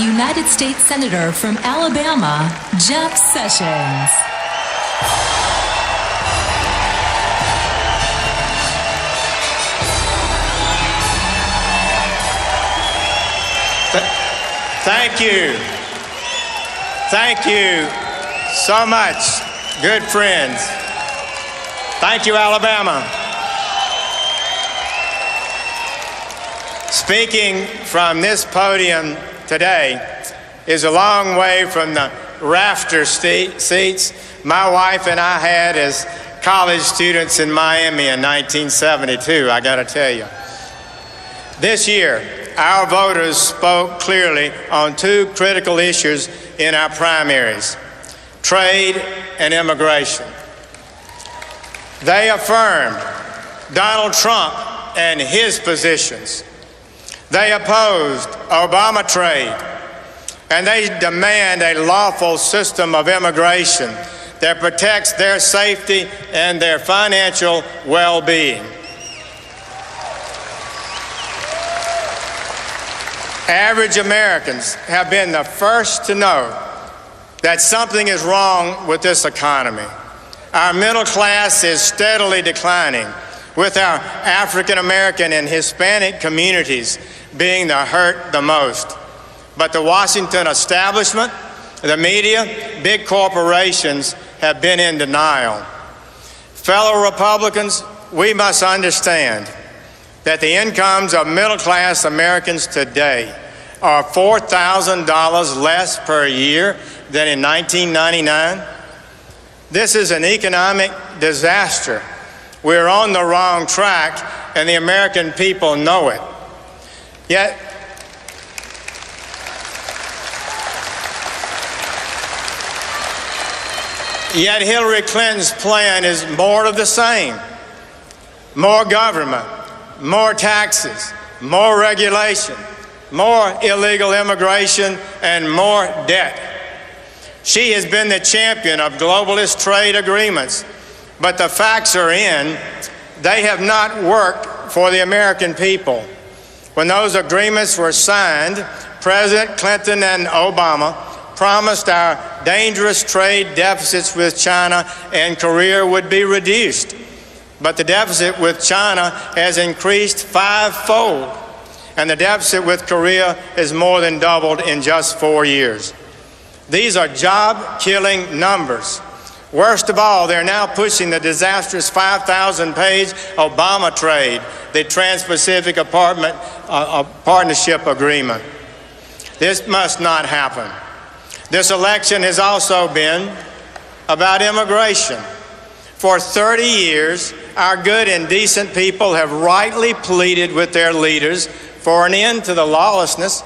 United States Senator from Alabama, Jeff Sessions. Thank you. Thank you so much, good friends. Thank you, Alabama. Speaking from this podium today is a long way from the rafter seats my wife and I had as college students in Miami in 1972, I gotta tell you. This year, our voters spoke clearly on two critical issues in our primaries: trade and immigration. They affirmed Donald Trump and his positions. They opposed Obama trade, and they demand a lawful system of immigration that protects their safety and their financial well-being. Average Americans have been the first to know that something is wrong with this economy. Our middle class is steadily declining, with our African American and Hispanic communities being the hurt the most. But the Washington establishment, the media, big corporations have been in denial. Fellow Republicans, we must understand that the incomes of middle-class Americans today are $4,000 less per year than in 1999. This is an economic disaster. We're on the wrong track, and the American people know it. Yet Hillary Clinton's plan is more of the same: more government, more taxes, more regulation, more illegal immigration, and more debt. She has been the champion of globalist trade agreements, but the facts are in, they have not worked for the American people. When those agreements were signed, President Clinton and Obama promised our dangerous trade deficits with China and Korea would be reduced. But the deficit with China has increased fivefold, and the deficit with Korea has more than doubled in just 4 years. These are job-killing numbers. Worst of all, they're now pushing the disastrous 5,000-page Obama trade, the Trans-Pacific Partnership Agreement. This must not happen. This election has also been about immigration. For 30 years, our good and decent people have rightly pleaded with their leaders for an end to the lawlessness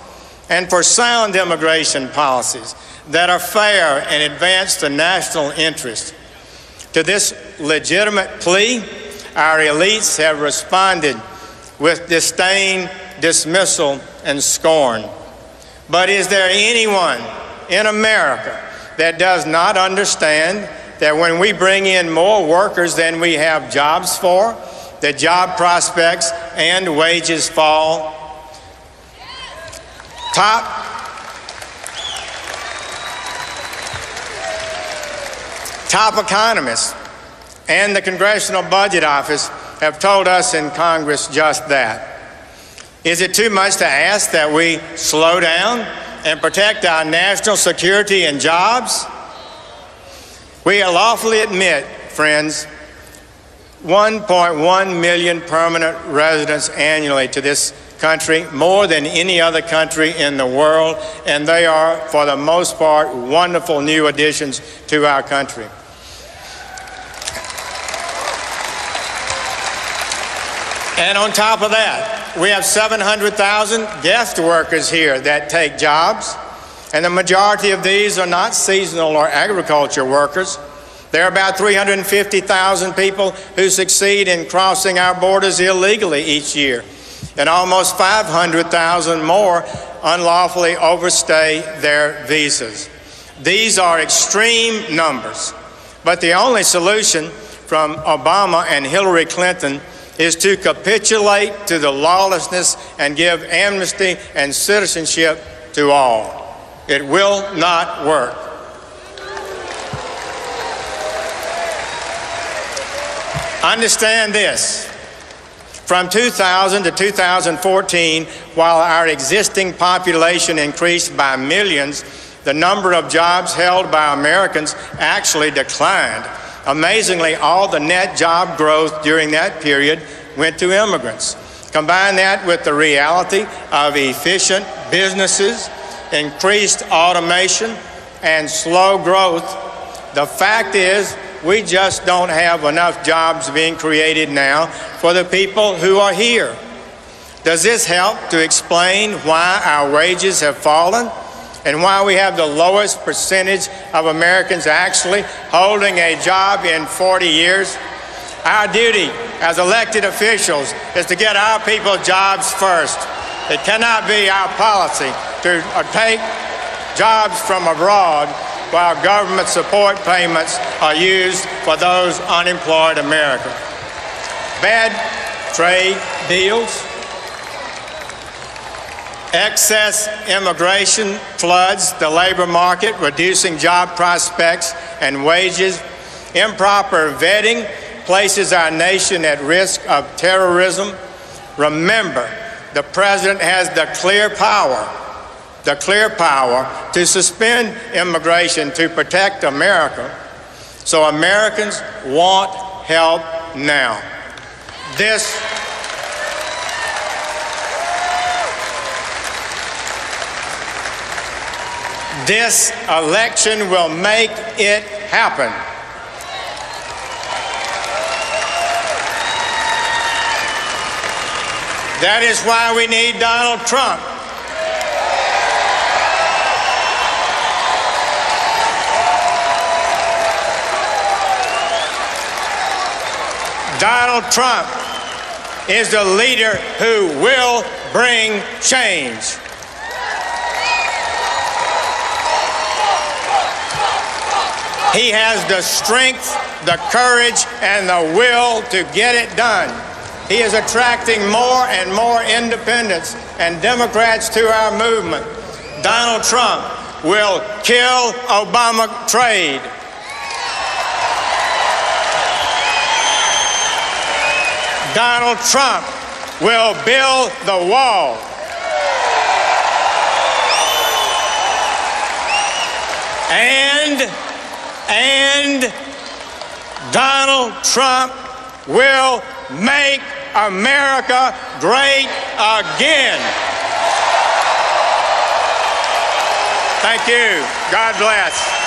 and for sound immigration policies that are fair and advance the national interest. To this legitimate plea, our elites have responded with disdain, dismissal, and scorn. But is there anyone in America that does not understand that when we bring in more workers than we have jobs for, the job prospects and wages fall? Top economists and the Congressional Budget Office have told us in Congress just that. Is it too much to ask that we slow down and protect our national security and jobs? We lawfully admit, friends, 1.1 million permanent residents annually to this country, more than any other country in the world, and they are, for the most part, wonderful new additions to our country. And on top of that, we have 700,000 guest workers here that take jobs, and the majority of these are not seasonal or agriculture workers. There are about 350,000 people who succeed in crossing our borders illegally each year, and almost 500,000 more unlawfully overstay their visas. These are extreme numbers, but the only solution from Obama and Hillary Clinton is to capitulate to the lawlessness and give amnesty and citizenship to all. It will not work. Understand this. From 2000 to 2014, while our existing population increased by millions, the number of jobs held by Americans actually declined. Amazingly, all the net job growth during that period went to immigrants. Combine that with the reality of efficient businesses, increased automation, and slow growth. The fact is, we just don't have enough jobs being created now for the people who are here. Does this help to explain why our wages have fallen and why we have the lowest percentage of Americans actually holding a job in 40 years? Our duty as elected officials is to get our people jobs first. It cannot be our policy to take jobs from abroad while government support payments are used for those unemployed Americans. Bad trade deals, excess immigration floods the labor market, reducing job prospects and wages. Improper vetting places our nation at risk of terrorism. Remember, the president has the clear power to suspend immigration to protect America. So Americans want help now. This election will make it happen. That is why we need Donald Trump. Donald Trump is the leader who will bring change. He has the strength, the courage, and the will to get it done. He is attracting more and more independents and Democrats to our movement. Donald Trump will kill Obama trade. Donald Trump will build the wall. And Donald Trump will make America great again. Thank you. God bless.